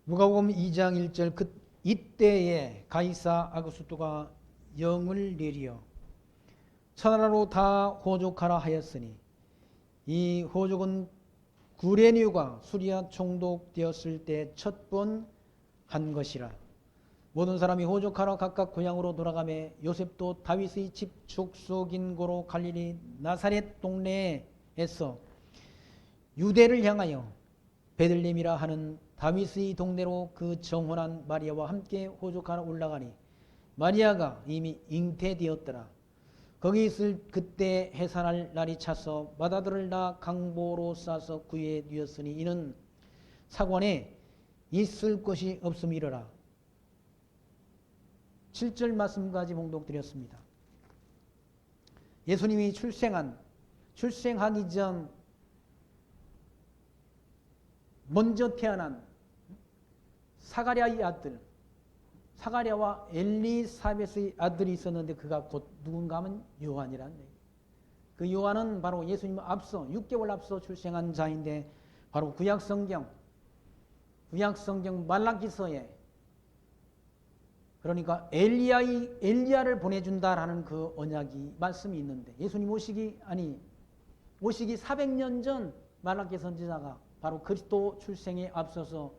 누가복음 2장 1절 이때에 가이사 아구스도가 영을 내리어 천하로 다 호족하라 하였으니 이 호족은 구레뉴가 수리아 총독되었을 때 첫 번 한 것이라. 모든 사람이 호족하러 각각 고향으로 돌아가매 요셉도 다윗의 집 족속인 고로 갈릴리 나사렛 동네에서 유대를 향하여 베들레헴이라 하는 다윗의 동네로 그 정혼한 마리아와 함께 호족하러 올라가니 마리아가 이미 잉태되었더라. 거기 있을 그때 해산할 날이 차서 맏아들을 낳아 강보로 싸서 구유에 뉘었으니 이는 사관에 있을 것이 없음이러라. 7절 말씀까지 봉독드렸습니다. 예수님이 출생하기 전 먼저 태어난 사가랴의 아들, 사가랴와 엘리사벳의 아들이 있었는데 그가 곧 누군가 하면 요한이라는 얘기예요. 그 요한은 바로 예수님 앞서 6개월 앞서 출생한 자인데 바로 구약성경 말라기서에 그러니까 엘리야를 보내준다라는 그 언약이 말씀이 있는데 예수님 오시기 400년 전 말라기 선지자가 바로 그리스도 출생에 앞서서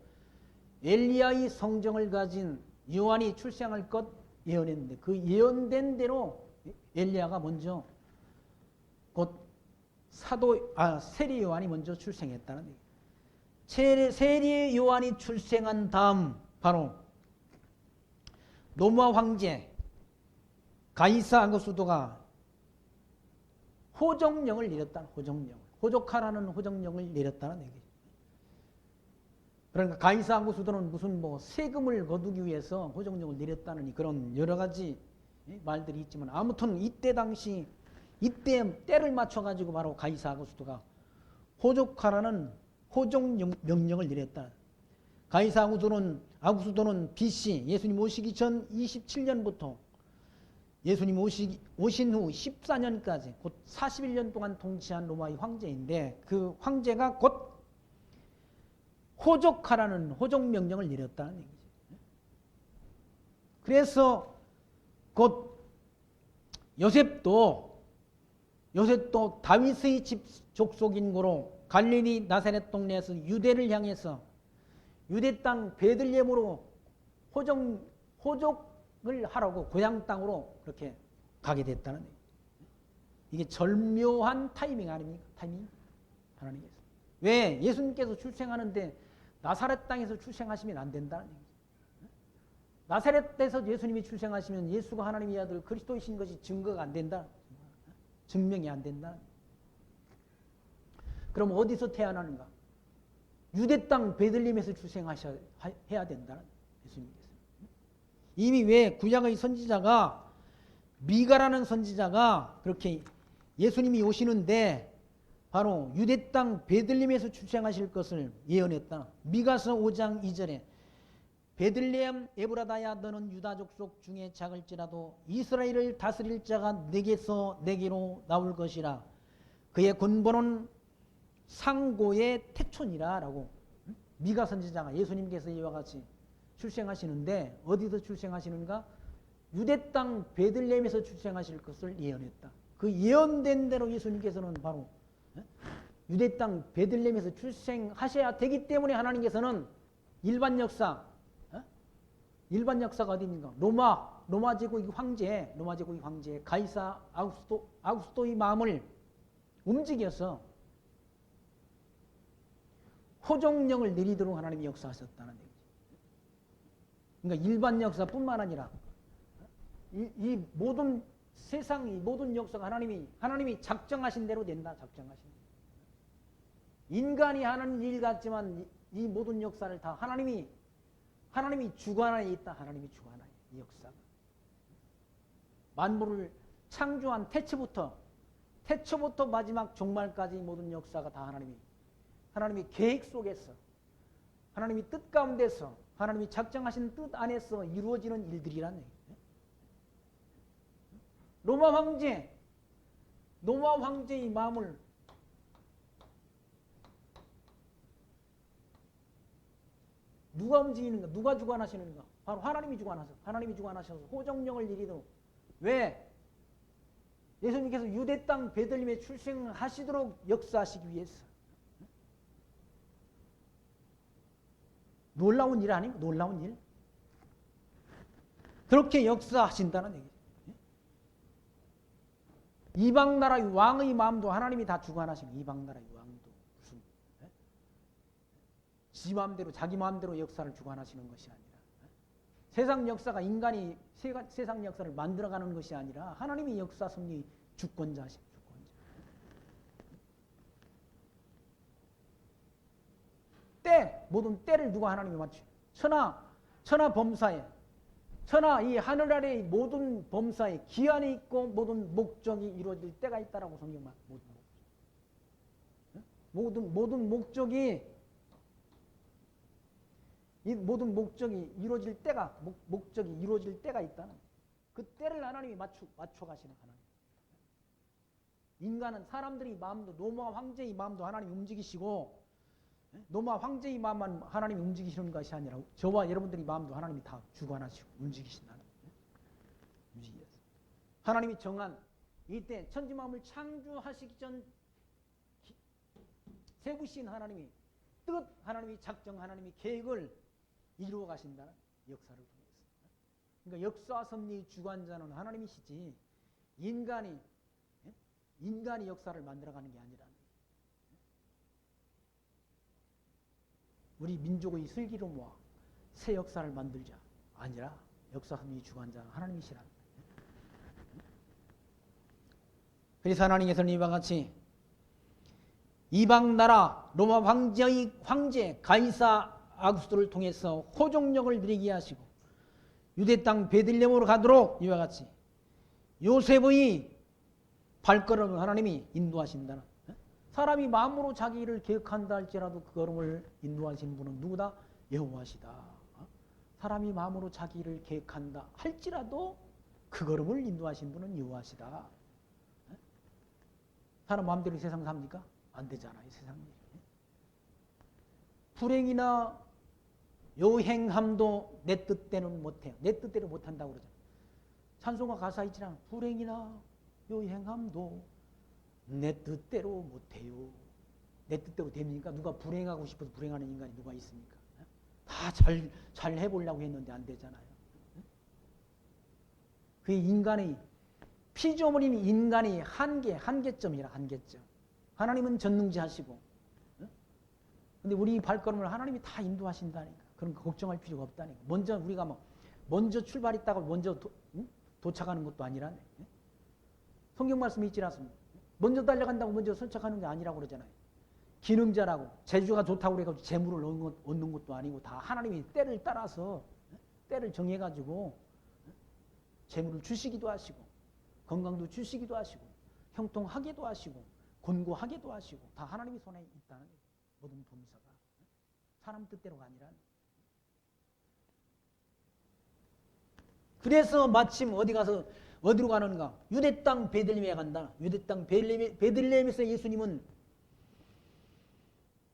엘리야의 성정을 가진 요한이 출생할 것 예언했는데 그 예언된 대로 엘리야가 먼저 곧 세리 요한이 먼저 출생했다는 얘기예요. 세리 요한이 출생한 다음 바로 로마 황제 가이사 아구스도가 호정령을 내렸다. 호족하라는 호정령을 내렸다는 얘기죠. 그러니까 가이사 아구스도는 무슨 세금을 거두기 위해서 호정령을 내렸다는 그런 여러 가지 말들이 있지만 아무튼 이때 당시 때를 맞춰 가지고 바로 가이사 아구스도가 호족하라는 호정명령을 내렸다. 가이사 아구스도는 BC 예수님 오시기 전 27년부터 예수님 오신 후 14년까지 곧 41년 동안 통치한 로마의 황제인데 그 황제가 곧 호족하라는 호족명령을 내렸다는 얘기죠. 그래서 곧 요셉도 다윗의 집 족속인 고로 갈릴리 나사렛 동네에서 유대를 향해서 유대 땅 베들레헴으로 호족을 하라고 고향 땅으로 그렇게 가게 됐다는 얘기예요. 이게 절묘한 타이밍 아닙니까? 타이밍 하나님께서. 왜? 예수님께서 출생하는데 나사렛 땅에서 출생하시면 안 된다는 얘기죠. 나사렛에서 예수님이 출생하시면 예수가 하나님의 아들 그리스도이신 것이 증거가 안 된다. 증명이 안 된다. 그럼 어디서 태어나는가? 유대 땅 베들레헴에서 출생해야 된다는 예수님께서. 이미 왜 구약의 선지자가 미가라는 선지자가 그렇게 예수님이 오시는데 바로 유대 땅 베들레헴에서 출생하실 것을 예언했다. 미가서 5장 2절에 베들레헴 에브라다야 너는 유다 족속 중에 작을지라도 이스라엘을 다스릴 자가 내게로 나올 것이라. 그의 근본은 상고의 태촌이라 라고 미가 선지자가 예수님께서 이와 같이 출생하시는데 어디서 출생하시는가? 유대 땅 베들레헴에서 출생하실 것을 예언했다. 그 예언된 대로 예수님께서는 바로 유대 땅 베들레헴에서 출생하셔야 되기 때문에 하나님께서는 일반 역사가 어디입니까? 로마 제국의 황제 가이사 아구스도의 마음을 움직여서 호종령을 내리도록 하나님이 역사하셨다는 얘기죠. 그러니까 일반 역사뿐만 아니라 이 모든 세상 모든 역사가 하나님이 작정하신 대로 된다. 작정하신 대로. 인간이 하는 일 같지만 이 모든 역사를 다 하나님이 주관하에 있다. 하나님이 주관하에 이 역사가. 만물을 창조한 태초부터 마지막 종말까지 모든 역사가 다 하나님이 계획 속에서 하나님이 뜻 가운데서 하나님이 작정하신 뜻 안에서 이루어지는 일들이라는 얘기예요. 로마 황제의 마음을 누가 움직이는가? 누가 주관하시는가? 바로 하나님이 주관하셔서, 하나님이 주관하셔서 호정령을 내리도록. 왜? 예수님께서 유대 땅 베들레헴에 출생하시도록 역사하시기 위해서. 놀라운 일 아닙니까? 놀라운 일. 그렇게 역사하신다는 얘기죠. 이방 나라의 왕의 마음도 하나님이 다 주관하시는, 이방 나라의 왕도 무슨 지 마음대로 자기 마음대로 역사를 주관하시는 것이 아니라, 세상 역사가 인간이 세상 역사를 만들어가는 것이 아니라 하나님이 역사 섭리 주권자십니다. 때, 모든 때를 누가 하나님이 맞추죠? 천하 범사에, 천하 이 하늘 아래의 모든 범사에 기한이 있고 모든 목적이 이루어질 때가 있다라고 성경 말. 모든 목적이 이루어질 때가 목적이 이루어질 때가 있다는, 그 때를 하나님이 맞춰 가시는 하나님. 인간은 사람들이 마음도, 노마 황제의 마음도 하나님이 움직이시고, 노마 황제의 마음만 하나님이 움직이시는 것이 아니라 저와 여러분들의 마음도 하나님이 다 주관하시고 움직이신다는 거예요. 하나님이 정한 이때 천지 만물 창조하시기 전 세우신 하나님이 뜻, 하나님이 작정, 하나님이 계획을 이루어 가신다는 역사를 통해서. 그러니까 역사 섭리 주관자는 하나님이시지 인간이 역사를 만들어가는 게 아니라, 우리 민족의 슬기로 모아 새 역사를 만들자 아니라 역사 섭리 주관자는 하나님이시라는 거예요. 그래서 하나님께서는 이와 같이 이방 나라 로마 황제의 황제 가이사 아구스토를 통해서 호종령을 드리게 하시고 유대 땅 베들레헴으로 가도록 이와 같이 요셉의 발걸음을 하나님이 인도하신다는, 사람이 마음으로 자기 일을 계획한다 할지라도 그 걸음을 인도하시는 분은 누구다? 여호와시다. 사람이 마음으로 자기 일을 계획한다 할지라도 그 걸음을 인도하신 분은 여호와시다. 사람 마음대로 세상 삽니까? 안 되잖아요. 세상 일. 불행이나 요행함도 내 뜻대로는 못해요. 내 뜻대로 못한다고 그러잖아요. 찬송가 가사 있잖아. 불행이나 요행함도 내 뜻대로 못해요. 내 뜻대로 됩니까? 누가 불행하고 싶어서 불행하는 인간이 누가 있습니까? 다 잘 해보려고 했는데 안 되잖아요. 그 인간의 피조물인 인간의 한계점이라, 한계점. 하나님은 전능지하시고, 근데 우리 발걸음을 하나님이 다 인도하신다니까. 그런 거 걱정할 필요가 없다니까. 먼저 우리가 먼저 출발했다고 먼저 도착하는 것도 아니라네. 성경 말씀이 있지 않습니까? 먼저 달려간다고 먼저 선착하는 게 아니라고 그러잖아요. 기능자라고 재주가 좋다고 그래가지고 재물을 얻는 것도 아니고 다 하나님이 때를 따라서 때를 정해가지고 재물을 주시기도 하시고 건강도 주시기도 하시고 형통하게도 하시고 곤고하게도 하시고 다 하나님의 손에 있다는 거예요. 모든 범사가 사람 뜻대로가 아니라. 그래서 마침 어디로 가는가? 유대 땅 베들레헴에 간다. 유대 땅 베들레헴에서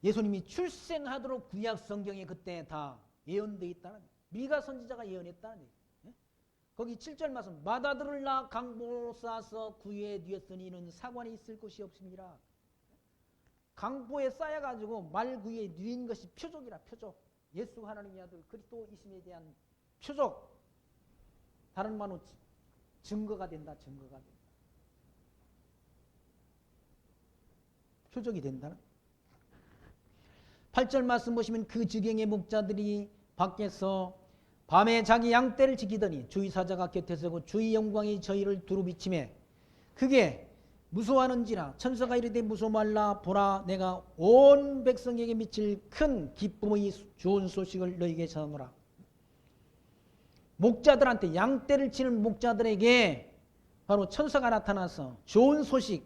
예수님이 출생하도록 구약 성경에 그때 다 예언되어 있다는, 미가 선지자가 예언했다는 얘기예요. 거기 7절 말씀, 맏아들을 낳아 강보로 쌓아서 구유에 뒤었으니 이는 사관이 있을 곳이 없습니다. 강보에 쌓여가지고 말 구유에 누인 것이 표적이라, 표적. 예수 하나님의 아들 그리스도이심에 대한 표적. 다른 말로 증거가 된다, 증거가 된다. 표적이 된다는. 8절 말씀 보시면 그 지경의 목자들이 밖에서 밤에 자기 양떼를 지키더니 주의 사자가 곁에 서고 주의 영광이 저희를 두루 비치매 그게 무서워하는지라 천사가 이르되 무서워 말라 보라 내가 온 백성에게 미칠 큰 기쁨의 좋은 소식을 너희에게 전하노라. 목자들한테, 양떼를 치는 목자들에게 바로 천사가 나타나서 좋은 소식,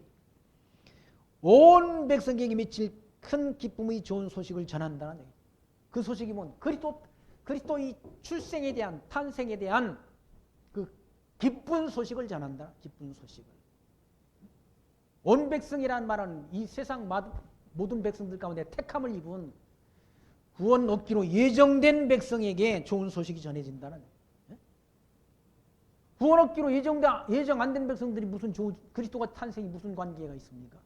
온 백성에게 미칠 큰 기쁨의 좋은 소식을 전한다는 얘기예요. 그 소식이 뭔? 그리스도의 출생에 대한, 탄생에 대한 그 기쁜 소식을 전한다. 기쁜 소식을. 온 백성이라는 말은 이 세상 모든 백성들 가운데 택함을 입은 구원 얻기로 예정된 백성에게 좋은 소식이 전해진다는 거예요. 구원 얻기로 예정 안 된 백성들이 무슨 그리스도가 탄생이 무슨 관계가 있습니까?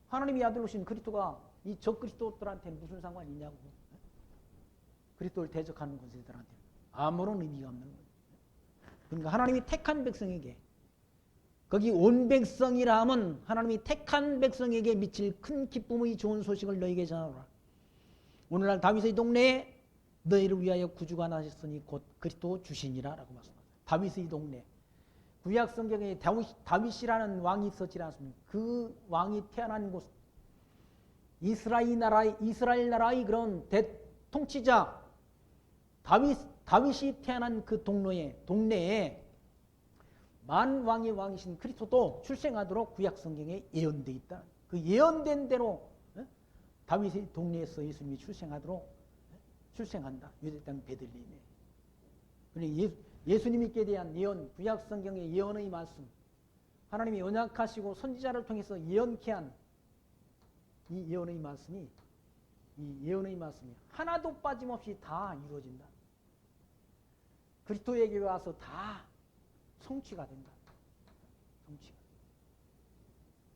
하나님의 아들 오신 그리스도가 이 적그리스도들한테는 무슨 상관이 있냐고. 그리스도를 대적하는 것들한테 아무런 의미가 없는 거예요. 그러니까 하나님이 택한 백성에게, 거기 온 백성이라 하면 하나님이 택한 백성에게 미칠 큰 기쁨의 좋은 소식을 너에게 전하노라. 오늘날 다윗의 동네에 너희를 위하여 구주가 나셨으니 곧 그리스도 주시니라 라고 말씀합니다. 다윗의 동네. 구약 성경에 다윗이라는 왕이 있었지 않습니까? 그 왕이 태어난 곳, 이스라엘 나라의 그런 대통치자 다윗이 태어난 그 동네에 만왕의 왕이신 그리스도도 출생하도록 구약 성경에 예언되어 있다. 그 예언된 대로 다윗의 동네에서 예수님이 출생한다. 유대 땅 베들레헴에. 그러니 예수님께 대한 예언, 구약 성경의 예언의 말씀, 하나님이 언약하시고 선지자를 통해서 예언케 한 이 예언의 말씀이 하나도 빠짐없이 다 이루어진다. 그리스도에게 와서 다 성취가 된다.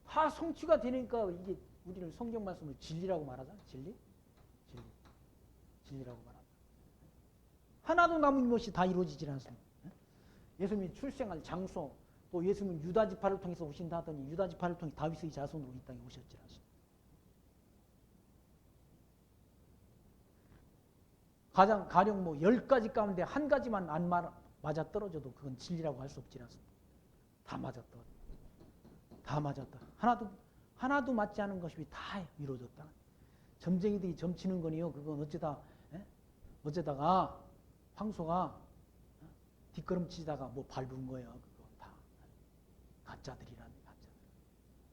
다 성취가 되니까 이게 우리는 성경 말씀을 진리라고 말하잖아. 진리라고 말한다. 하나도 남은 것이 다 이루어지질 않습니다. 예수님이 출생할 장소, 또 예수님은 유다 지파를 통해서 오신다 하더니 유다 지파를 통해 다윗의 자손으로 이 땅에 오셨지 않습니까? 가령 10가지 가운데 한 가지만 안 맞아 떨어져도 그건 진리라고 할 수 없지 않습니까? 다 맞아 떨어져. 하나도 맞지 않은 것이 다 이루어졌다. 점쟁이들이 점치는 거니요. 그건 어쩌다가 황소가 뒷걸음치다가 밟은 거예요. 그거 다 가짜들이라는 가짜들.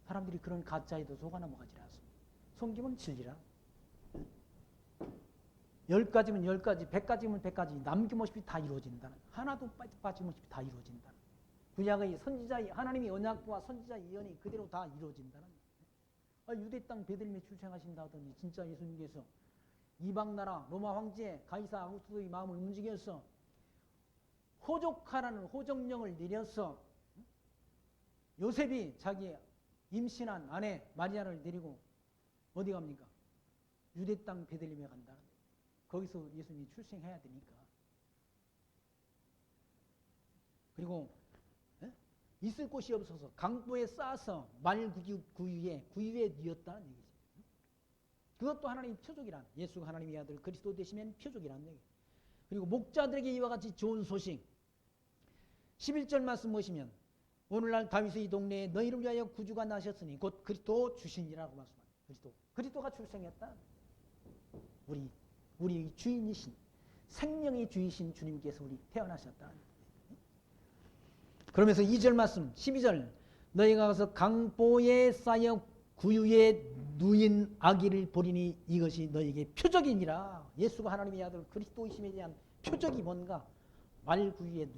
사람들이 그런 가짜에도 속아 넘어가지 않습니다. 성경은 진리라. 10가지면 10가지, 100가지면 100가지 남김없이 다 이루어진다는, 하나도 빠짐없이 다 이루어진다는, 구약의 하나님의 언약과 선지자 예언이 그대로 다 이루어진다는. 유대 땅 베들레헴에 출생하신다 하더니 진짜 예수님께서 이방 나라 로마 황제 가이사 아구스토의 마음을 움직여서 호족하라는 호족령을 내려서 요셉이 자기 임신한 아내 마리아를 데리고 어디 갑니까? 유대 땅 베들레헴에 간다. 거기서 예수님이 출생해야 되니까. 그리고 있을 곳이 없어서 강보에 싸서 말구유에 뉘었다는 얘기죠. 그것도 하나님의 표적이란, 예수가 하나님의 아들 그리스도 되시면 표적이란 얘기. 그리고 목자들에게 이와 같이 좋은 소식. 11절 말씀 보시면 오늘날 다윗의 동네에 너희를 위하여 구주가 나셨으니 곧 그리스도 주시니라고 말씀합니다. 그리스도가 출생했다. 우리 주인이신, 생명의 주이신 주님께서 우리 태어나셨다. 그러면서 2절 말씀 12절 너희가 가서 강보에 쌓여 구유에 누인 아기를 보리니 이것이 너희에게 표적이니라. 예수가 하나님의 아들 그리스도이심에 대한 표적이 뭔가? 말구유에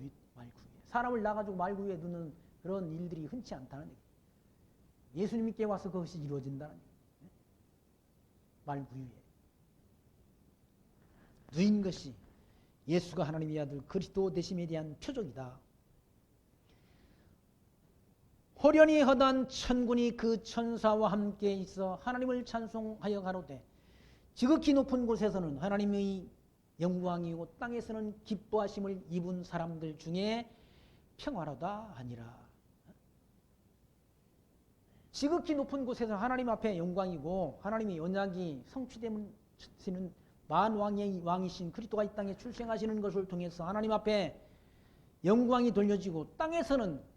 사람을 놔가지고 말구유에 누는 그런 일들이 흔치 않다는 얘기. 예수님께 와서 그것이 이루어진다는 얘기. 말구유에 누인 것이 예수가 하나님의 아들 그리스도 되심에 대한 표적이다. 호련히 허다한 천군이 그 천사와 함께 있어 하나님을 찬송하여 가로되 지극히 높은 곳에서는 하나님의 영광이고 땅에서는 기뻐하심을 입은 사람들 중에 평화로다 하니라. 지극히 높은 곳에서 하나님 앞에 영광이고 하나님의 언약이 성취되는 만왕의 왕이신 그리스도가 이 땅에 출생하시는 것을 통해서 하나님 앞에 영광이 돌려지고 땅에서는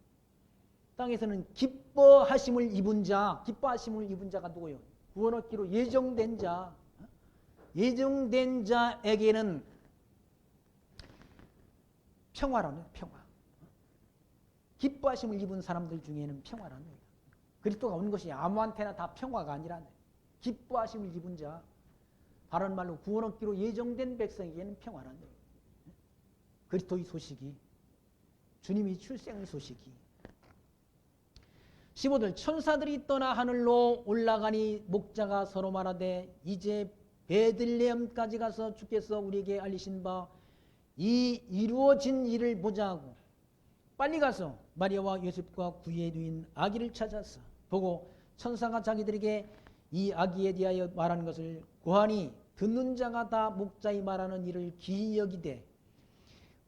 기뻐하심을 입은 자가 누구예요? 구원 얻기로 예정된 자에게는 평화라는 평화. 기뻐하심을 입은 사람들 중에는 평화라는 거예요. 그리스도가 온 것이 아무한테나 다 평화가 아니라 기뻐하심을 입은 자, 다른 말로 구원 얻기로 예정된 백성에게는 평화라는 거예요. 그리스도의 소식이, 주님이 출생의 소식이. 15절 천사들이 떠나 하늘로 올라가니 목자가 서로 말하되 이제 베들레헴까지 가서 주께서 우리에게 알리신 바 이 이루어진 일을 보자고 빨리 가서 마리아와 요셉과 구유에 누인 아기를 찾아서 보고 천사가 자기들에게 이 아기에 대하여 말하는 것을 고하니 듣는 자가 다 목자의 말하는 일을 기이 여기되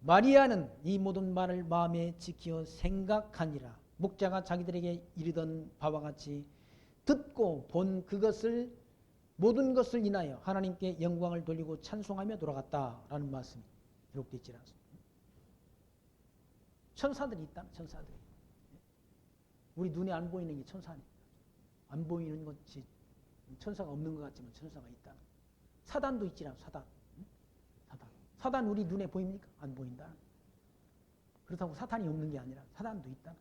마리아는 이 모든 말을 마음에 지키어 생각하니라. 목자가 자기들에게 이르던 바와 같이 듣고 본 그것을 모든 것을 인하여 하나님께 영광을 돌리고 찬송하며 돌아갔다라는 말씀이 기록되어 있지 않습니까? 천사들이 있다. 천사들이. 우리 눈에 안 보이는 게 천사입니다. 안 보이는 것이 천사가 없는 것 같지만 천사가 있다. 사단도 있지라. 사단. 사단 우리 눈에 보입니까? 안 보인다. 그렇다고 사탄이 없는 게 아니라 사단도 있다.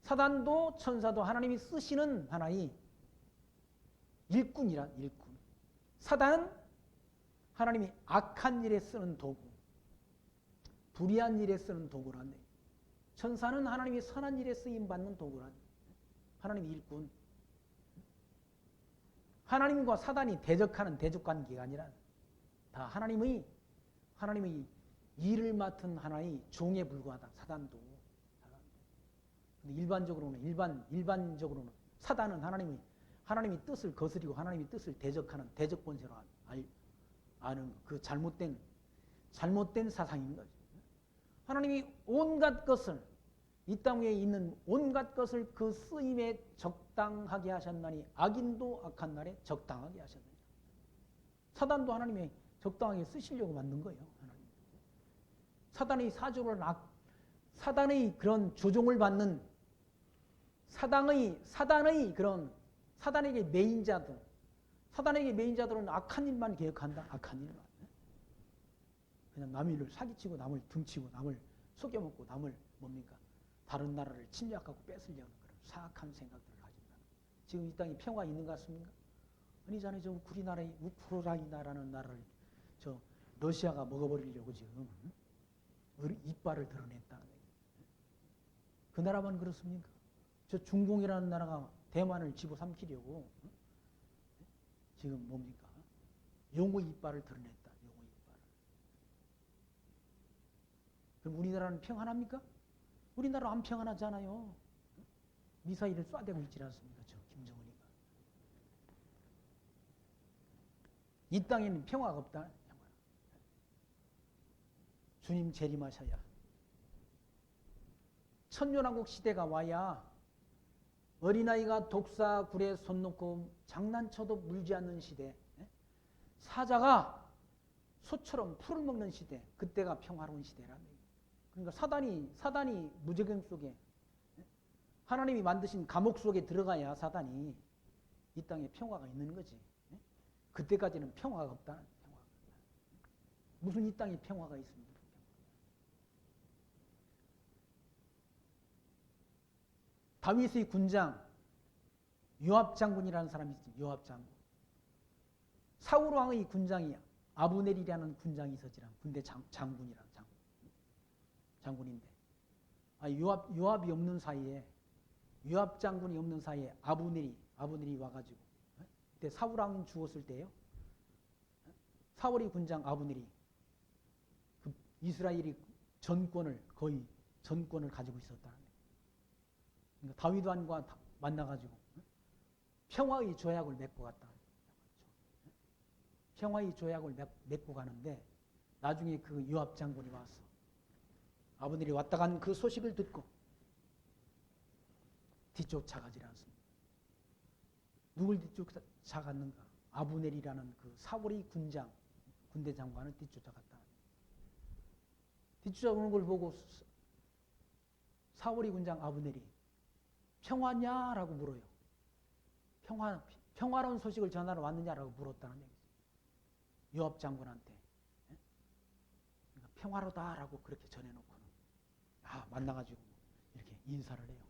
사단도 천사도 하나님이 쓰시는 하나의 일꾼이라. 일꾼. 사단은 하나님이 악한 일에 쓰는 도구, 불의한 일에 쓰는 도구라네. 천사는 하나님이 선한 일에 쓰임받는 도구라네. 하나님이 일꾼. 하나님과 사단이 대적하는 대적관계가 아니라 다 하나님의 일을 맡은 하나의 종에 불과하다. 사단도. 근데 일반적으로는 사단은 하나님의 뜻을 거스리고 하나님의 뜻을 대적하는 대적 본세로 아는 그 잘못된 사상인 거죠. 하나님이 온갖 것을 이 땅 위에 있는 온갖 것을 그 쓰임에 적당하게 하셨나니 악인도 악한 날에 적당하게 하셨느니라. 사단도 하나님의 적당하게 쓰시려고 만든 거예요. 하나님. 사단의 사조를 사단의 그런 조종을 받는 사단에게 메인자들은 악한 일만 계획한다. 악한 일만. 그냥 남의 일을 사기치고 남을 등치고 남을 속여먹고 남을 다른 나라를 침략하고 뺏으려는 그런 사악한 생각들을 가진다. 지금 이 땅에 평화 있는 것 같습니까? 아니잖아요. 저 우크라이나라는 나라를 저 러시아가 먹어버리려고 지금 이빨을 드러냈다는 얘기예요. 그 나라만 그렇습니까? 저 중공이라는 나라가 대만을 집어삼키려고 지금 용어 이빨을 드러냈다. 용어 이빨을. 그럼 우리나라는 평안합니까? 우리나라 안 평안하잖아요. 미사일을 쏴대고 있지 않습니까? 저 김정은이가. 이 땅에는 평화가 없다. 주님 재림하셔야. 천년왕국 시대가 와야 어린아이가 독사 굴에 손 놓고 장난쳐도 물지 않는 시대, 사자가 소처럼 풀을 먹는 시대, 그때가 평화로운 시대라는 얘기예요. 그러니까 사단이 무저경 속에, 하나님이 만드신 감옥 속에 들어가야 사단이 이 땅에 평화가 있는 거지. 그때까지는 평화가 없다. 무슨 이 땅에 평화가 있습니까? 다윗의 군장 요압 장군이라는 사람이 있어요. 요압 장군. 사울 왕의 군장이 아브넬이라는 군장이 있었지라. 군대 장군이라는 장군인데, 요압이 없는 사이에, 요압 장군이 없는 사이에 아브넬이 와가지고, 그때 사울 왕 죽었을 때요. 사울의 군장 아브넬이 그 이스라엘이 거의 전권을 가지고 있었다. 그러니까 다윗 왕과 만나가지고 평화의 조약을 맺고 갔다. 평화의 조약을 맺고 가는데 나중에 그 요압 장군이 왔어. 아브넬이 왔다 간 그 소식을 듣고 뒤쫓아가지 않습니다. 누굴 뒤쫓아갔는가? 아브넬이라는 그 사울의 군대 장관을 뒤쫓아갔다. 뒤쫓아오는 걸 보고 사울의 군장 아브넬이 평화냐라고 물어요. 평화로운 소식을 전하러 왔느냐라고 물었다는 얘기죠. 요압 장군한테. 그러니까 평화로다라고 그렇게 전해놓고는 만나가지고 이렇게 인사를 해요.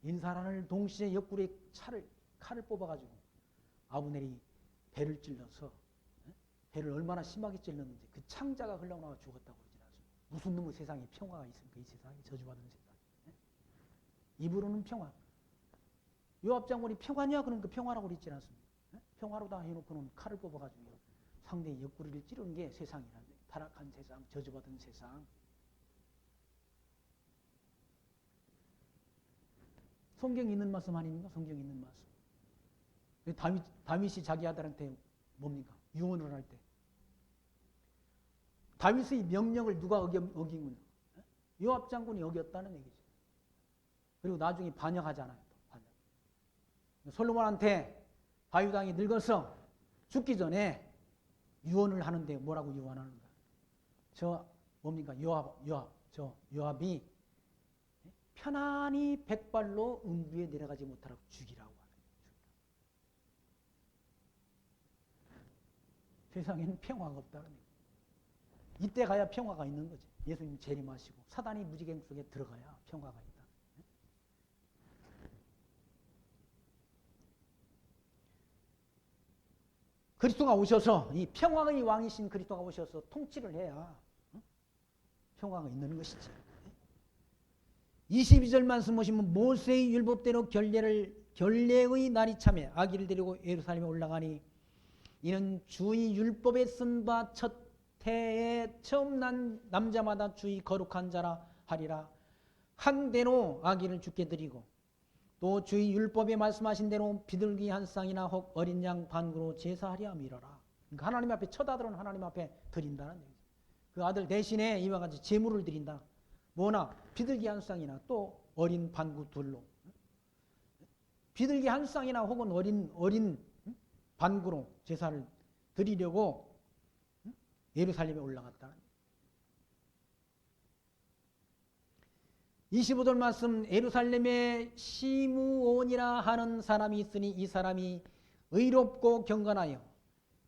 인사를 하는 동시에 옆구리에 칼을 뽑아가지고 아브넬이 배를 찔러서, 배를 얼마나 심하게 찔렀는지 그 창자가 흘러나와 죽었다고 그러지 않습니까? 무슨 놈의 세상에 평화가 있습니까? 이 세상에 저주받은 세상. 입으로는 평화. 요압 장군이 평화냐? 그러니까 평화라고 그랬지 않습니까? 평화로다 해놓고는 칼을 뽑아가지고 상대의 옆구리를 찌르는 게 세상이란 타락한 세상, 저주받은 세상. 성경에 있는 말씀 아닙니까? 성경에 있는 말씀. 다윗이 자기 아들한테 뭡니까? 유언을 할 때 다윗의 명령을 누가 어긴 거냐? 요압 장군이 어겼다는 얘기죠. 그리고 나중에 반역하잖아요. 반역. 솔로몬한테 다윗 왕이 늙어서 죽기 전에 유언을 하는데 뭐라고 유언하는가? 저 뭡니까? 요압이 편안히 백발로 음부에 내려가지 못하라고 죽이라고 하는 거예요. 세상에는 평화가 없다는 얘기예요. 이때 가야 평화가 있는 거지. 예수님 재림하시고 사단이 무지개 속에 들어가야 평화가 있다. 그리스도가 오셔서 이 평화의 왕이신 그리스도가 오셔서 통치를 해야 평화가 있는 것이지. 22절 말씀 보시면 모세의 율법대로 결례의 날이 참에 아기를 데리고 예루살렘에 올라가니 이는 주의 율법에 쓴 바 첫 해에 처음 난 남자마다 주의 거룩한 자라 하리라. 한 대로 아기를 주께 드리고 또 주의 율법에 말씀하신 대로 비둘기 한 쌍이나 혹 어린 양 반구로 제사하려 함이로라. 그러니까 하나님 앞에 첫 아들은 하나님 앞에 드린다는 얘기죠. 그 아들 대신에 이와 같이 제물을 드린다. 뭐나 비둘기 한 쌍이나 또 어린 반구 둘로. 비둘기 한 쌍이나 혹은 어린 반구로 제사를 드리려고 예루살렘에 올라갔다. 25절 말씀 예루살렘에 시므온이라 하는 사람이 있으니 이 사람이 의롭고 경건하여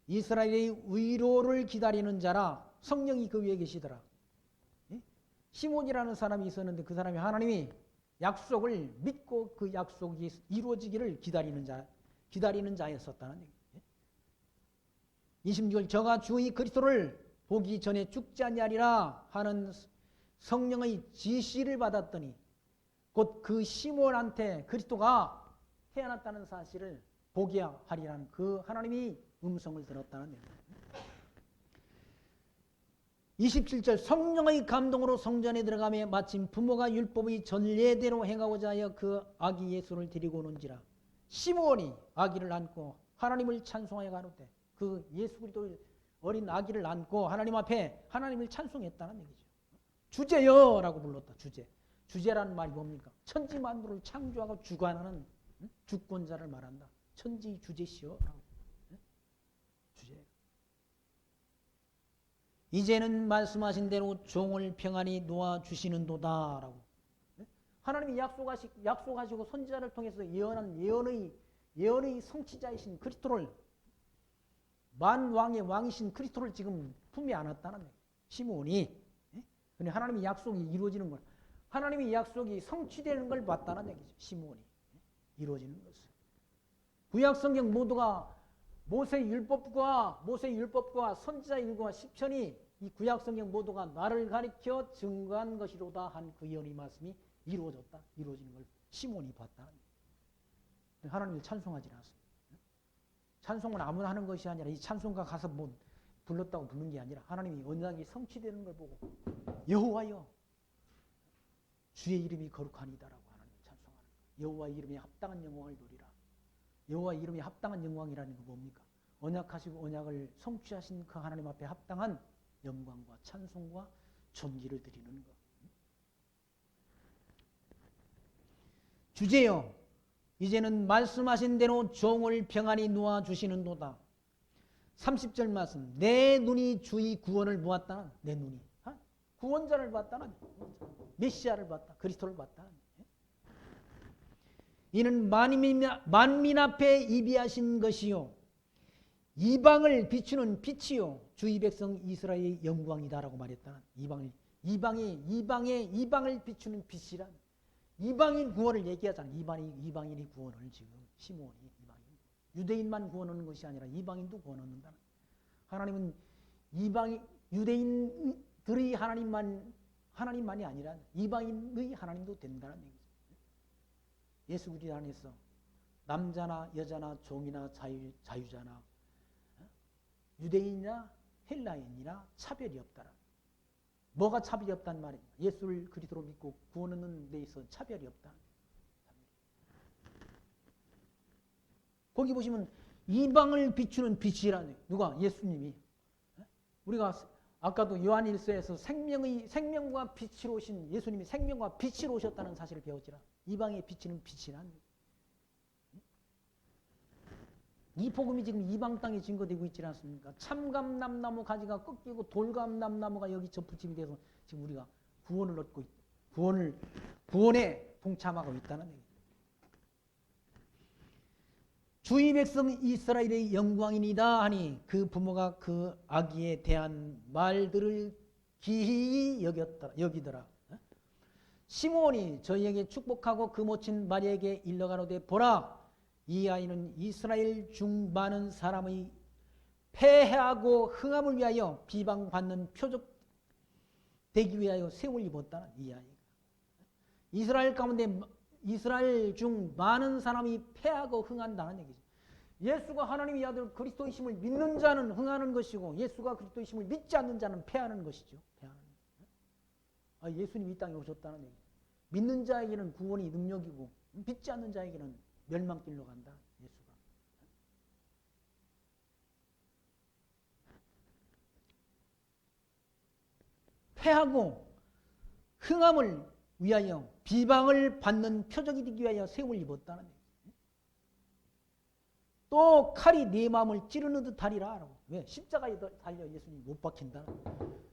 이스라엘의 위로를 기다리는 자라. 성령이 그 위에 계시더라. 시므온이라는 사람이 있었는데 그 사람이 하나님이 약속을 믿고 그 약속이 이루어지기를 기다리는 자였었다는 얘기예요. 26절 저가 주의 그리스도를 보기 전에 죽지 아니하리라 하는 성령의 지시를 받았더니 곧 그 시므온한테 그리스도가 태어났다는 사실을 보게 하리라는 그 하나님이 음성을 들었다는 얘기입니다. 27절 성령의 감동으로 성전에 들어가며 마침 부모가 율법의 전례대로 행하고자 하여 그 아기 예수를 데리고 오는지라. 시므온이 아기를 안고 하나님을 찬송하여 가노되 그 예수 그리스도 어린 아기를 안고 하나님 앞에 하나님을 찬송했다는 얘기죠. 주제여라고 불렀다. 주제라는 말이 뭡니까? 천지 만물을 창조하고 주관하는 주권자를 말한다. 천지 주제시여라고. 주제. 이제는 말씀하신 대로 종을 평안히 놓아주시는도다라고. 하나님이 약속하시고 선지자를 통해서 예언한 예언의 성취자이신 그리스도를 만왕의 왕이신 그리스도를 지금 품에 안았다는 거예요. 시므온이. 근데 하나님의 약속이 이루어지는 걸 하나님의 약속이 성취되는 걸 봤다는 얘기죠. 시므온이. 이루어지는 것을. 구약 성경 모두가 모세의 율법과 선지자 일과 시편이 이 구약 성경 모두가 나를 가리켜 증거한 것이로다 한 그 예언의 말씀이 이루어지는 걸 시므온이 봤다. 하나님을 찬송하지 않았습니다. 찬송은 아무나 하는 것이 아니라 이 찬송가 가서 뭐 불렀다고 부르는 게 아니라 하나님이 언약이 성취되는 걸 보고 여호와여 주의 이름이 거룩하니다라고 하나님을 찬송하는 거예요. 여호와의 이름에 합당한 영광을 누리라. 여호와의 이름에 합당한 영광이라는 건 뭡니까? 언약하시고 언약을 성취하신 그 하나님 앞에 합당한 영광과 찬송과 존귀를 드리는 것. 주제여 이제는 말씀하신 대로 종을 평안히 놓아주시는도다. 30절 말씀 내 눈이 주의 구원을 보았다. 내 눈이 구원자를 봤다는 메시아를 봤다. 그리스도를 봤다. 이는 만민 앞에 이비하신 것이요 이방을 비추는 빛이요 주의 백성 이스라엘의 영광이다라고 말했다. 이방을 비추는 빛이란 이방인 구원을 얘기하잖아. 이방인의 구원을 지금 시므온이 이방인 유대인만 구원하는 것이 아니라 이방인도 구원한다. 하나님은 유대인들의 하나님만이 아니라 이방인의 하나님도 된다는 얘기죠. 예수 그리스도 안에서 남자나 여자나 종이나 자유자나 유대인이나 헬라인이나 차별이 없다라. 뭐가 차별이 없단 말이냐? 예수를 그리스도로 믿고 구원 얻는 데 있어 차별이 없다. 거기 보시면 이방을 비추는 빛이라는 누가? 예수님이. 우리가 아까도 요한일서에서 생명과 빛으로 오신 예수님이 생명과 빛으로 오셨다는 사실을 배웠지라. 이방에 비치는 빛이란. 이 복음이 지금 이방 땅에 증거되고 있지 않습니까? 참감남나무 가지가 꺾이고 돌감남나무가 여기 접붙임이 돼서 지금 우리가 구원을 얻고 구원에 동참하고 있다는 얘기죠. 주의 백성 이스라엘의 영광이니이다 하니 그 부모가 그 아기에 대한 말들을 기히 여기더라. 시므온이 저희에게 축복하고 그 모친 마리에게 일러가로되 보라 이 아이는 이스라엘 중 많은 사람의 패하고 흥함을 위하여 비방받는 표적 되기 위하여 세월 입었다는 이 아이가. 이스라엘 가운데 이스라엘 중 많은 사람이 패하고 흥한다는 얘기죠. 예수가 하나님의 아들 그리스도이심을 믿는 자는 흥하는 것이고 예수가 그리스도이심을 믿지 않는 자는 패하는 것이죠. 예수님이 이 땅에 오셨다는 얘기죠. 믿는 자에게는 구원이 능력이고 믿지 않는 자에게는 멸망길로 간다. 예수가. 패하고 흥함을 위하여 비방을 받는 표적이 되기 위하여 세월 입었다는 얘기죠. 또 칼이 네 마음을 찌르는 듯 하리라. 왜? 십자가에 달려 예수님이 못 박힌다.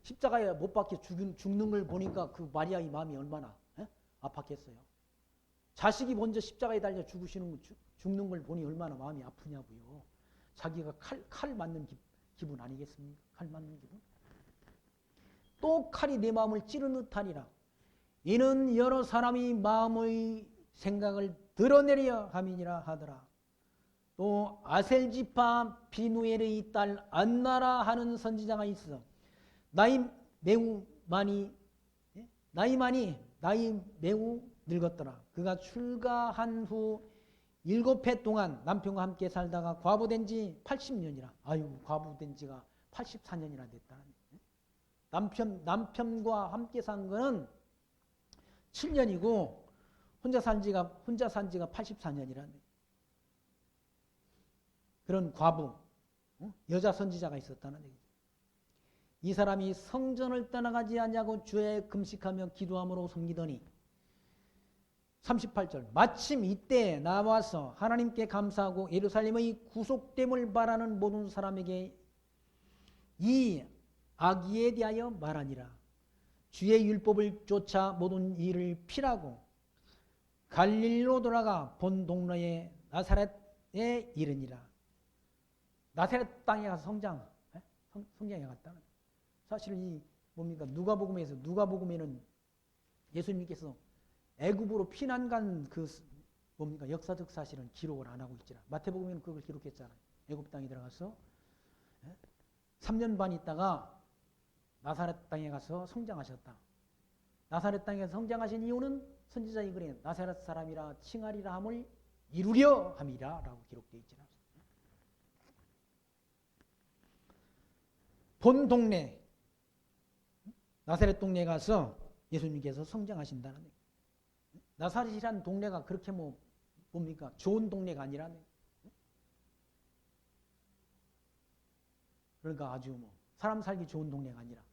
십자가에 못 박혀 죽는 걸 보니까 그 마리아의 마음이 얼마나 아팠겠어요. 자식이 먼저 십자가에 달려 죽는 걸 보니 얼마나 마음이 아프냐고요. 자기가 칼 맞는 기분 아니겠습니까? 칼 맞는 기분. 또 칼이 내 마음을 찌르는 듯 하리라. 이는 여러 사람이 마음의 생각을 드러내려 함이니라 하더라. 또 아셀지파 비누엘의 딸 안나라 하는 선지자가 있어 나이 매우 늙었더라. 그가 출가한 후 7해 동안 남편과 함께 살다가 과부된 지 80년이라. 과부된 지가 84년이나 됐다. 남편과 함께 산 거는 7년이고 혼자 산 지가 84년이라는 그런 과부, 여자 선지자가 있었다는 얘기죠. 이 사람이 성전을 떠나가지 않냐고 주에 금식하며 기도함으로 섬기더니 38절 마침 이때 나와서 하나님께 감사하고 예루살렘의 구속됨을 바라는 모든 사람에게 이 아기에 대하여 말하니라. 주의 율법을 쫓아 모든 일을 피하고 갈릴리로 돌아가 본 동네의 나사렛에 이르니라. 나사렛 땅에 가서 성장해 갔다. 사실 이 뭡니까? 누가복음에는 예수님께서 애굽으로 피난 간 그 뭡니까? 역사적 사실은 기록을 안 하고 있지라. 마태복음에는 그걸 기록했잖아요. 애굽 땅에 들어가서 3년 반 있다가 나사렛 땅에 가서 성장하셨다. 나사렛 땅에서 성장하신 이유는 선지자의 글에 나사렛 사람이라 칭하리라 함을 이루려 함이라 라고 기록되어 있지라. 본 동네 나사렛 동네에 가서 예수님께서 성장하신다는 얘기. 나사렛이라는 동네가 그렇게 뭡니까? 좋은 동네가 아니라는 얘기. 그러니까 아주 사람 살기 좋은 동네가 아니라.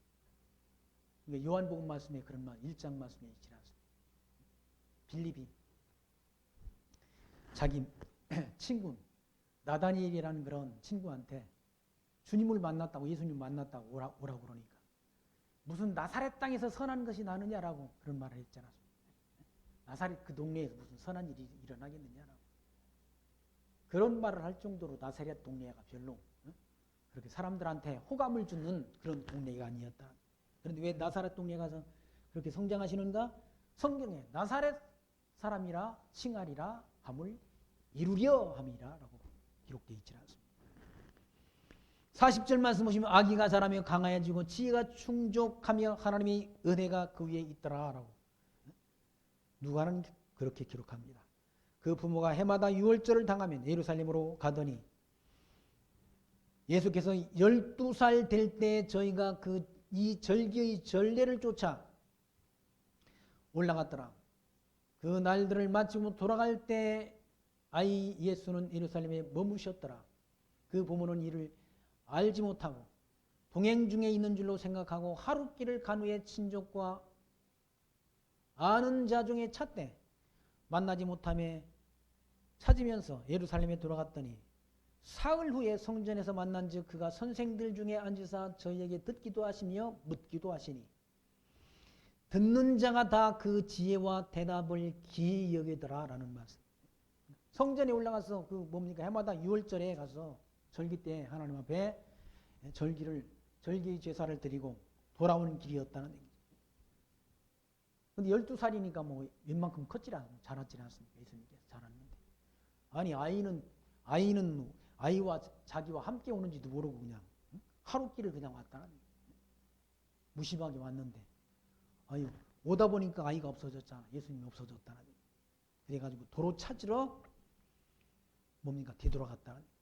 그러니까 요한복음 말씀에 그런 말 1장 말씀에 있지 않습니까? 빌립이 자기 친구 나다니엘이라는 그런 친구한테 주님을 만났다고 예수님 만났다고 오라고 그러니까 무슨 나사렛 땅에서 선한 것이 나느냐라고 그런 말을 했잖아. 나사렛 그 동네에서 무슨 선한 일이 일어나겠느냐라고 그런 말을 할 정도로 나사렛 동네가 별로 그렇게 사람들한테 호감을 주는 그런 동네가 아니었다. 그런데 왜 나사렛 동네에 가서 그렇게 성장하시는가? 성경에 나사렛 사람이라 칭하리라 함을 이루려 함이라라고 기록되어 있지 않습니다. 40절 말씀 보시면 아기가 자라며 강하여지고 지혜가 충족하며 하나님의 은혜가 그 위에 있더라라고 누가는 그렇게 기록합니다. 그 부모가 해마다 유월절을 당하면 예루살렘으로 가더니 예수께서 12살 될 때 저희가 이 절기의 전례를 쫓아 올라갔더라. 그 날들을 마치고 돌아갈 때 아이 예수는 예루살렘에 머무셨더라. 그 부모는 이를 알지 못하고 동행 중에 있는 줄로 생각하고 하룻길을 간 후에 친족과 아는 자 중에 찾되 만나지 못하며 찾으면서 예루살렘에 돌아갔더니 사흘 후에 성전에서 만난즉 그가 선생들 중에 앉으사 저희에게 듣기도 하시며 묻기도 하시니 듣는 자가 다 그 지혜와 대답을 기이 여기더라 라는 말씀. 성전에 올라가서 해마다 유월절에 가서 절기 때 하나님 앞에 절기 제사를 드리고 돌아오는 길이었다는 얘기죠. 근데 12살이니까 뭐 웬만큼 자랐지 않습니까? 예수님께서 자랐는데. 아니 아이와 자기와 함께 오는지도 모르고 그냥 하룻길을 그냥 왔다는 얘기죠. 무심하게 왔는데 아유 오다 보니까 아이가 없어졌잖아. 예수님이 없어졌다는 얘기죠. 그래가지고 도로 찾으러 되돌아갔다는 얘기죠.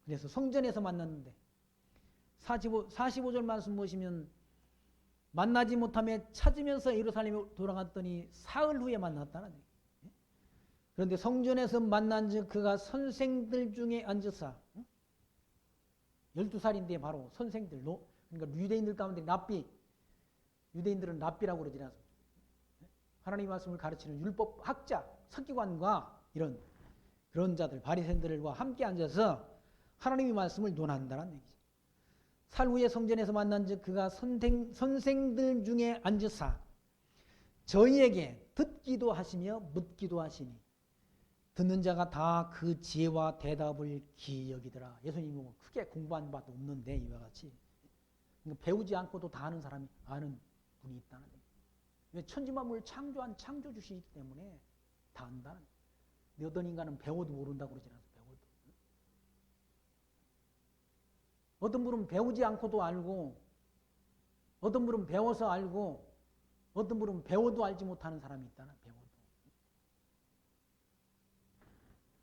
그래서 성전에서 만났는데 45절 말씀 보시면 만나지 못하며 찾으면서 예루살렘에 돌아갔더니 사흘 후에 만났다는 얘기예요. 그런데 성전에서 만난 즉 그가 선생들 중에 앉으사 12살인데 바로 선생들 그러니까 유대인들 가운데 유대인들은 랍비라고 그러지 않습니까? 하나님의 말씀을 가르치는 율법 학자, 서기관과 그런 자들 바리새인들과 함께 앉아서 하나님의 말씀을 논한다는 얘기죠. 살 후에 성전에서 만난 즉 그가 선생들 중에 앉으사 저희에게 듣기도 하시며 묻기도 하시니 듣는 자가 다 그 지혜와 대답을 기이 여기더라. 예수님은 뭐 크게 공부한 바도 없는데 이와 같이 배우지 않고도 다 아는 분이 있다는 거예요. 왜 천지만물을 창조한 창조주시기 때문에 다 안다는 거예요. 근데 어떤 인간은 배워도 모른다고 그러지 않아요. 어떤 분은 배우지 않고도 알고, 어떤 분은 배워서 알고, 어떤 분은 배워도 알지 못하는 사람이 있다는 배워도.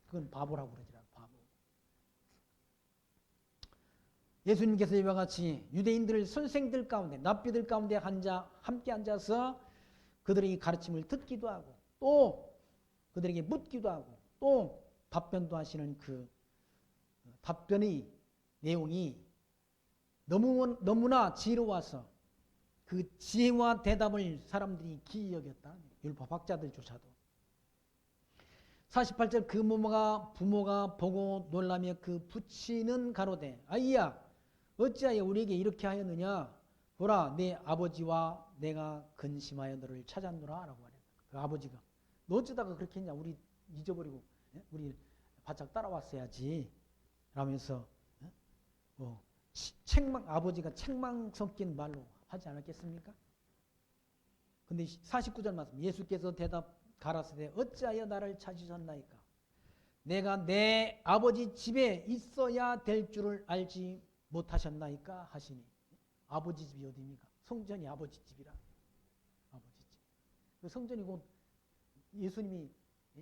그건 바보라고 그러지 않아요. 바보. 예수님께서 이와 같이 유대인들 선생들 가운데, 랍비들 가운데 함께 앉아서 그들의 가르침을 듣기도 하고, 또 그들에게 묻기도 하고, 또 답변도 하시는 그 답변의 내용이 너무나 지혜로워서 그 지혜와 대답을 사람들이 기이 여겼다. 율법학자들조차도. 48절 그 부모가 보고 놀라며 그 부치는 가로되 아이야 어찌하여 우리에게 이렇게 하였느냐 보라 내 아버지와 내가 근심하여 너를 찾았노라 라고 말했다. 그 아버지가 너 어쩌다가 그렇게 했냐 우리 잊어버리고 우리 바짝 따라왔어야지 라면서 아버지가 책망 섞인 말로 하지 않았겠습니까? 근데 49절 말씀 예수께서 대답 가라사대 어찌하여 나를 찾으셨나이까 내가 내 아버지 집에 있어야 될 줄을 알지 못하셨나이까 하시니 아버지 집이 어디입니까? 성전이 아버지 집이라. 아버지 집. 그 성전이 곧 예수님이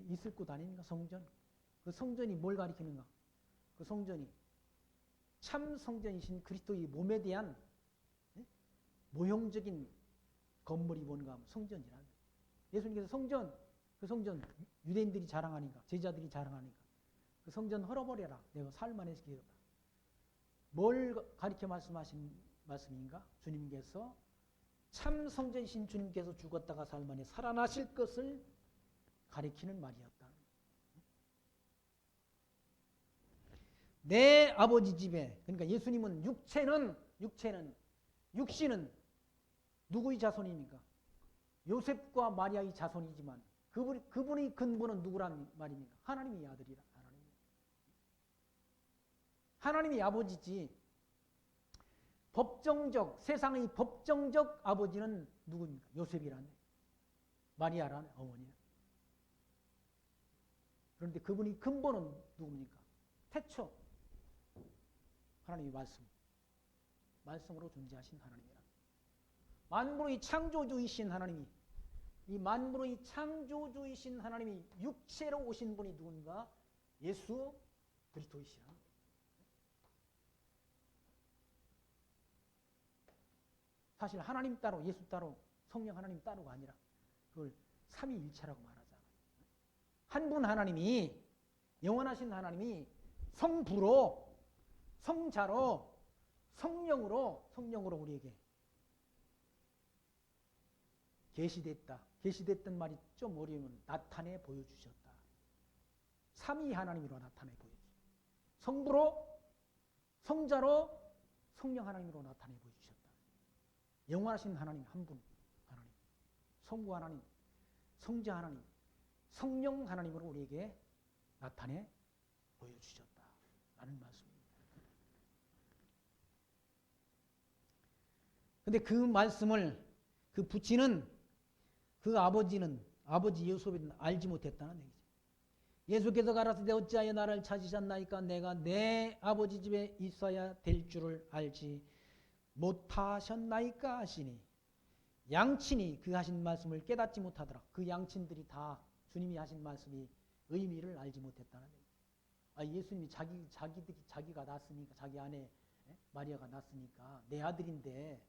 있을 곳 아닙니까? 성전. 그 성전이 뭘 가리키는가? 그 성전이 참 성전이신 그리스도의 몸에 대한 모형적인 건물이 뭔가 하면 성전이라. 예수님께서 그 성전 유대인들이 자랑하니까 제자들이 자랑하니까 그 성전 헐어버려라. 내가 사흘 안에 지키겠다. 뭘 가리켜 말씀하신 말씀인가? 주님께서 참 성전이신 주님께서 죽었다가 사흘 만에 살아나실 것을 가리키는 말이었다. 내 아버지 집에 그러니까 예수님은 육신은 누구의 자손입니까? 요셉과 마리아의 자손이지만 그분의 근본은 누구란 말입니까? 하나님의 아들이라. 하나님의 아버지지. 세상의 법정적 아버지는 누구입니까? 요셉이라네. 마리아라네. 어머니는. 그런데 그분의 근본은 누굽니까? 태초. 하나님의 말씀으로 존재하신 하나님이라. 만물의 창조주이신 하나님이 이 만물의 창조주이신 하나님이 육체로 오신 분이 누군가? 예수 그리스도이시라. 사실 하나님 따로 예수 따로 성령 하나님 따로가 아니라 그걸 삼위일체라고 말하잖아요. 한 분 하나님이 영원하신 하나님이 성부로 성자로 성령으로 우리에게 계시됐다. 계시됐던 말이 좀 어려우면 나타내 보여주셨다. 삼위 하나님으로 나타내 보여주셨다. 성부로 성자로 성령 하나님으로 나타내 보여주셨다. 영원하신 하나님 한 분 하나님, 성부 하나님, 성자 하나님, 성령 하나님으로 우리에게 나타내 보여주셨다라는 말씀입니다. 근데 그 말씀을 그 붙이는 그 아버지 요셉은 알지 못했다는 얘기죠. 예수께서 가라사대 어찌하여 나를 찾으셨나이까 내가 내 아버지 집에 있어야 될 줄을 알지 못하셨나이까 하시니 양친이 그 하신 말씀을 깨닫지 못하더라. 그 양친들이 다 주님이 하신 말씀이 의미를 알지 못했다는 얘기죠. 예수님이 자기가 낳았으니까 자기 아내 마리아가 낳았으니까 내 아들인데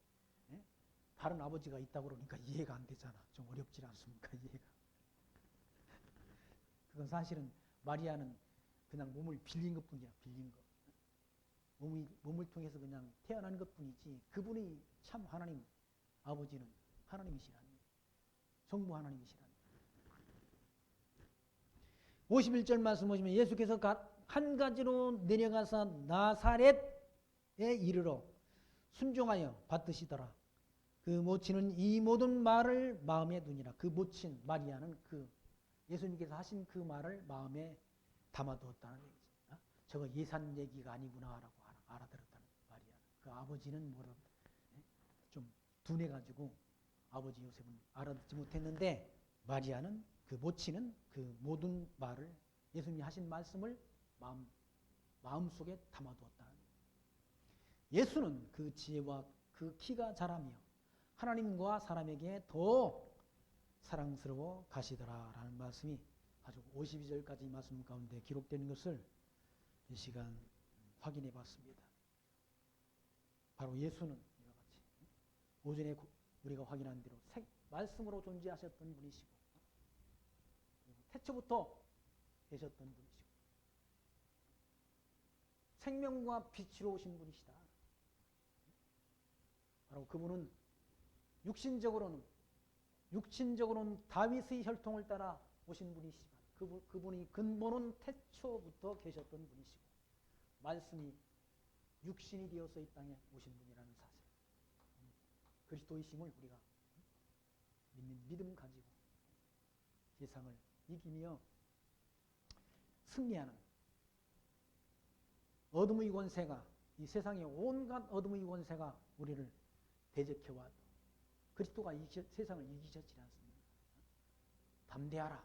다른 아버지가 있다고 그러니까 이해가 안 되잖아. 좀 어렵지 않습니까? 이해가. 그건 사실은 마리아는 그냥 몸을 빌린 것뿐이야. 빌린 거. 몸을 통해서 그냥 태어난 것뿐이지 그분이 참 하나님 아버지는 하나님이시라는 거예요. 성부 하나님이시라는 거예요. 51절 말씀 보시면 예수께서 한 가지로 내려가서 나사렛에 이르러 순종하여 받드시더라. 그 모친은 이 모든 말을 마음에 두니라. 그 모친 마리아는 그 예수님께서 하신 그 말을 마음에 담아두었다는 얘기죠. 저거 예산 얘기가 아니구나라고 알아들었다는 마리아는. 그 아버지는 뭐라 좀 둔해가지고 아버지 요셉은 알아듣지 못했는데 마리아는 그 모친은 그 모든 말을 예수님이 하신 말씀을 마음속에 담아두었다는 얘기죠. 예수는 그 지혜와 그 키가 자라며 하나님과 사람에게 더 사랑스러워 가시더라라는 말씀이 아주 52절까지 말씀 가운데 기록되는 것을 이 시간 확인해 봤습니다. 바로 예수는 이와 같이 오전에 우리가 확인한 대로 말씀으로 존재하셨던 분이시고 태초부터 계셨던 분이시고 생명과 빛으로 오신 분이시다. 바로 그분은 육신적으로는 다윗의 혈통을 따라 오신 분이시지만 그분이 근본은 태초부터 계셨던 분이시고 말씀이 육신이 되어서 이 땅에 오신 분이라는 사실, 그리스도이심을 우리가 믿는 믿음 가지고 세상을 이기며 승리하는 어둠의 권세가 이 세상의 온갖 어둠의 권세가 우리를 대적해와도 그리스도가 세상을 이기셨지 않습니까? 담대하라.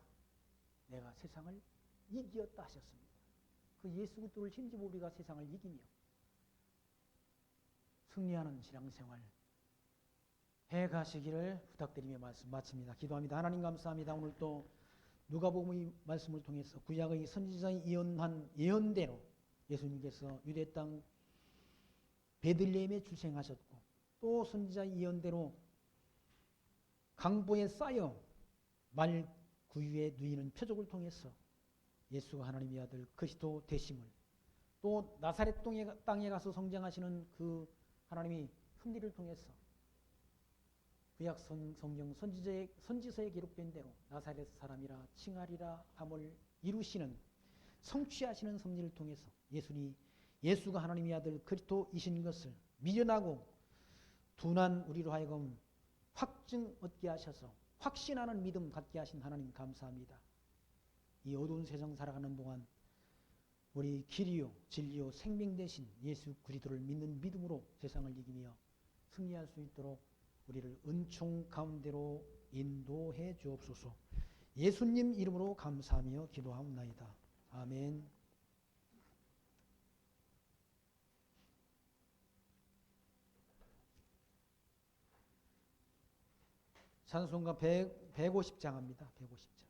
내가 세상을 이기었다 하셨습니다. 그 예수 그리스도를 힘입어 우리가 세상을 이기며 승리하는 신앙생활 해가시기를 부탁드리며 말씀 마칩니다. 기도합니다. 하나님 감사합니다. 오늘 또 누가복음의 말씀을 통해서 구약의 선지자의 예언한 예언대로 예수님께서 유대 땅 베들레헴에 출생하셨고 또 선지자의 예언대로 강보에 쌓여 말 구유에 누이는 표적을 통해서 예수가 하나님의 아들 그리스도 되심을 또 나사렛 땅에 가서 성장하시는 그 하나님의 섭리를 통해서 구약 성경 선지서에 기록된 대로 나사렛 사람이라 칭하리라 함을 이루시는 성취하시는 섭리를 통해서 예수가 하나님의 아들 그리스도이신 것을 미련하고 둔한 우리로 하여금 확증 얻게 하셔서 확신하는 믿음 갖게 하신 하나님 감사합니다. 이 어두운 세상 살아가는 동안 우리 길이요 진리요 생명 되신 예수 그리스도를 믿는 믿음으로 세상을 이기며 승리할 수 있도록 우리를 은총 가운데로 인도해 주옵소서. 예수님 이름으로 감사하며 기도하옵나이다. 아멘. 찬송가 150장합니다. 150장.